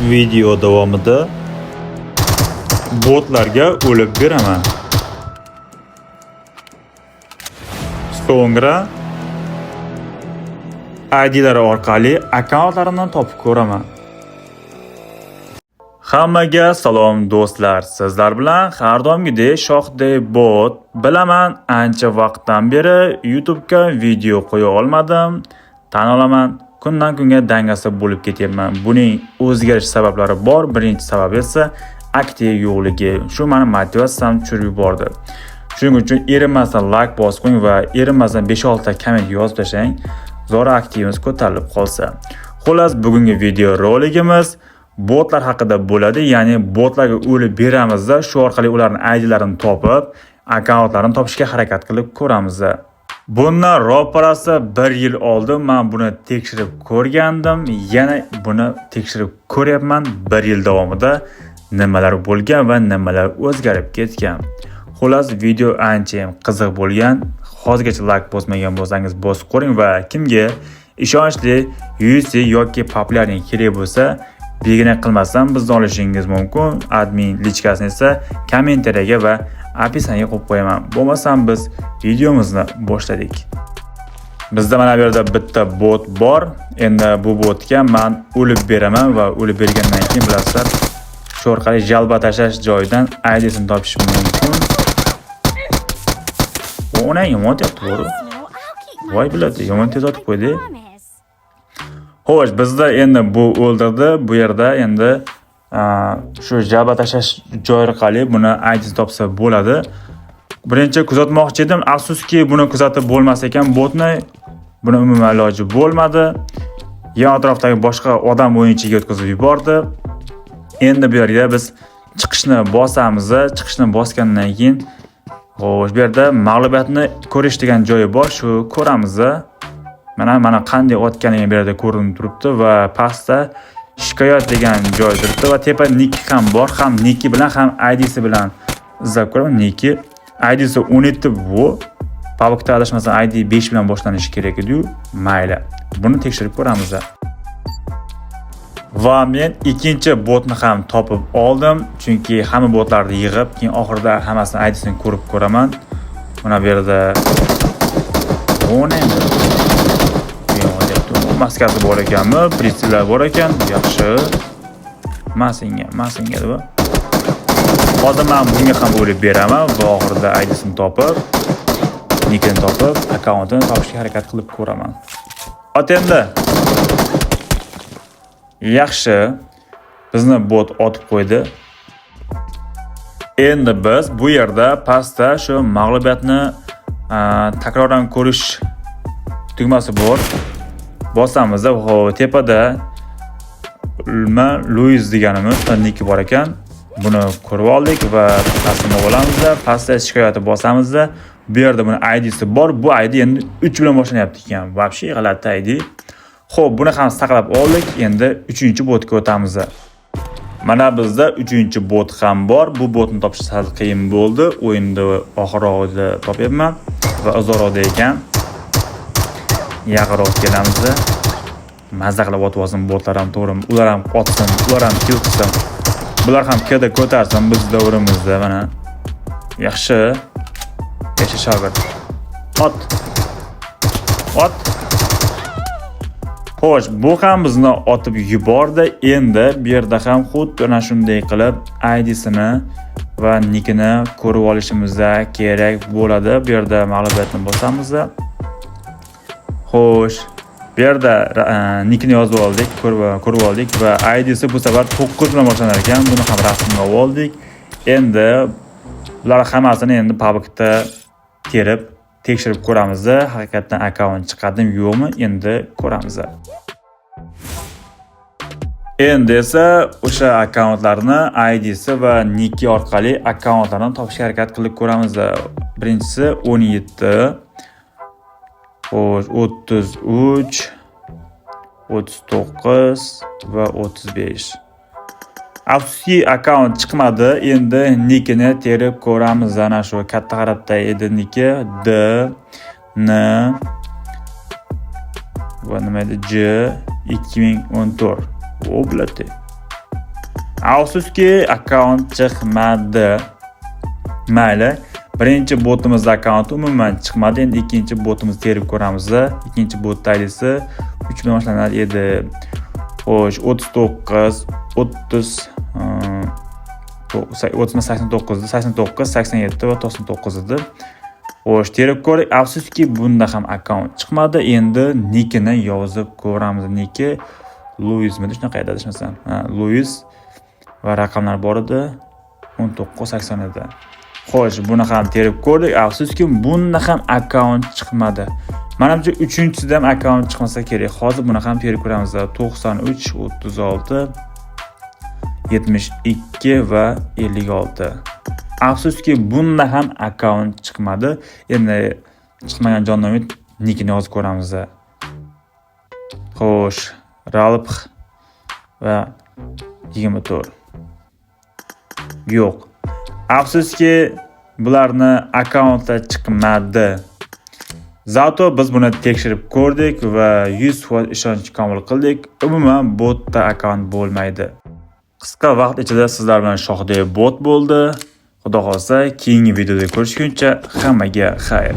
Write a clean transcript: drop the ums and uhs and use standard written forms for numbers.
Video davomida botlarga o'lib beraman. So'ngra ID'lari orqali akkauntlarimni topib ko'raman. Hammaga salom do'stlar. Sizlar bilan har doimgidek Shohdek bot. Bilaman, ancha vaqtdan beri YouTube'ga video qo'ya olmadim. Tan olaman, kundan kunga dangasa bo'lib ketyapman. Buning o'zgarish sabablari bor. Birinchi sabab esa aktiv yo'qligi. Shu meni motivatsiyamni tushirib yubordi. Shuning uchun erinmasdan like bosib qo'ying va erinmasdan 5-6 ta komment yozib tashlang. Zora aktivimiz ko'tarilib qolsa. Xullas, bugungi video roligimiz botlar haqida bo'ladi. Ya'ni botlarga o'lib beramizda, shu orqali ularning ID'larini topib, akkauntlarini topishga harakat qilib ko'ramiz. Bundan ro'parasi 1 yil oldin men buni tekshirib ko'rgandim. Yana buni tekshirib ko'ryapman. 1 yil davomida nimalar bo'lgan va nimalar o'zgarib ketgan. Xullas, video ancha ham qiziq bo'lgan. Hozirgacha like bosmagan bo'lsangiz bosib ko'ring va kimga ishonchli UC yoki populyarning kerak bo'lsa, belgina qilmasdan bizni olishingiz mumkin. Admin lichkasini esa kommentariyaga va opisaniyaga qo'yib qo'yaman. Bo'lmasam biz videomizni boshladik. Bizda mana bu yerda bitta bot bor. Endi bu botga men o'lib beraman va o'lib bergandan keyin bilasizlar, shu orqali jalba tashlash joyidan ID'sini topish mumkin. Ona yomon yaptı. Voy biladi, yomon tez otib qo'ydi. Xo'sh, bizda endi bu o'ldirdi. Bu yerda endi shu jalba tashlash joyi orqali buni ID'sini topsa bo'ladi. Birinchi kuzatmoqchi edim. Afsuski, buni kuzatib bo'lmas ekan botni. Buni umuman iloji bo'lmadi. Yon atrofdagi boshqa odam o'yinchiga o'tkazib yubordi. Endi bu yerga biz chiqishni bosamiz. Chiqishni bosgandan keyin xo'sh, bu yerda mag'lubiyatni ko'rish degan joyi bor, shu ko'ramiz. Mana qanday otganini bu yerda ko'rinib turibdi va pastda shikoyat degan joy turibdi va tepa Niki ham bor, ham Niki bilan ham ID'si bilan izlab ko'raman. Niki ID'si 17 bu. Pabokda adashmasam ID 5 bilan boshlanishi kerak edi-yu, mayli. Buni tekshirib ko'ramiz. Va men ikkinchi botni ham topib oldim, chunki hamma botlarni yig'ib, keyin oxirida hammasini ID'sini ko'rib ko'raman. Mana bu yerda maskasi bor ekanmi, pritslar bor ekan, yaxshi. Masinga deb. Hozir men bunga ham o'lib beraman va oxirida ID'sini topib, nikini topib, akkauntini topishga harakat qilib ko'raman. Endi yaxshi, bizni bot otib qo'ydi. Endi biz bu yerda pastda shu mag'lubiyatni takroran ko'rish tugmasi bor. Bosamiz va tepada Luis deganimiz Niki bor ekan. Buni ko'rib oldik va pastni olamiz. Pastda shikoyatni bosamiz. Bu yerda buni ID'si bor. Bu ID endi 3 bilan boshlanyapti ekan. Vobshe g'alati ID. Xo'p, buni ham saqlab oldik. Endi 3-botga o'tamiz. Mana bizda 3-bot ham bor. Bu botni topish sal qiyin bo'ldi. O'yinda oxirroqda topyapman va uzoqroqda ekan. Yaqinroq kelamiz. Mazza qilib otib olsin botlar ham, to'g'rimi? Ular ham otsin, ular ham kill qilsin. Bular ham keda ko'tarsin biz davrimizda mana. Yaxshi. Yaxshi shogird. Ot. Xo'sh, bu ham bizni otib yubordi. Endi bu yerda ham xuddi ana shunday qilib ID'sini va nikini ko'rib olishimiz kerak bo'ladi. Bu yerda mag'lubiyatni bosamiz. Xo'sh, bu yerda nikini yozib oldik, ko'rib oldik va ID'si bu safar 9 bilan boshlanar ekan. Buni ham rasmga oldik. Endi bular hammasini endi pabokda terib tekshirib ko'ramiz. Haqiqatan akkaunt chiqadimi, yo'qmi? Endi ko'ramiz. Endi esa o'sha akkauntlarni ID'si va Niki orqali akkauntlarni topishga harakat qilib ko'ramiz. Birinchisi 17, xo'sh 33, 39 va 35. Afsuski akkaunt chiqmadi. Endi nikini terib ko'ramiz. Ana shu katta harfda edi niki D N va nima edi J 2014. O biladi. Afsuski, akkaunt chiqmadi. Mayli. Birinchi botimizda akkaunt umuman chiqmadi. Endi ikkinchi botimizni terib ko'ramiz. Ikkinchi bot idisi 3 dan boshlanadi edi. Xo'sh, 39, 30 89, 89, 87 va 99 edi. Xo'sh, terib ko'rik. Afsuski, bunda ham akkaunt chiqmadi. Endi nikini yozib ko'ramiz. Niki Luismi, shunaqa edi, adashmasam. Luis va raqamlar bor edi. 1980 edi. Xo'sh, buni ham terib ko'rdik. Afsuski, bunda ham akkaunt chiqmadi. Menimcha 3-chisida ham akkaunt chiqmasa kerak. Hozir buni ham terib ko'ramiz. 93, 36, 72 va 56. Afsuski, bunda ham akkaunt chiqmadi. Endi chiqmagan jonnomid nikini yozib ko'ramiz. Xo'sh, Ralph va 24. Yo'q. Afsuski, bularni akkauntlar chiqmadi. Zato biz buni tekshirib ko'rdik va 100% ishonch komil qildik. Umuman botda akkaunt bo'lmaydi. Qisqa vaqt ichida sizlar bilan shohdek bot bo'ldi. Xudo xolsa, keyingi videoda ko'rishguncha hammaga xayr.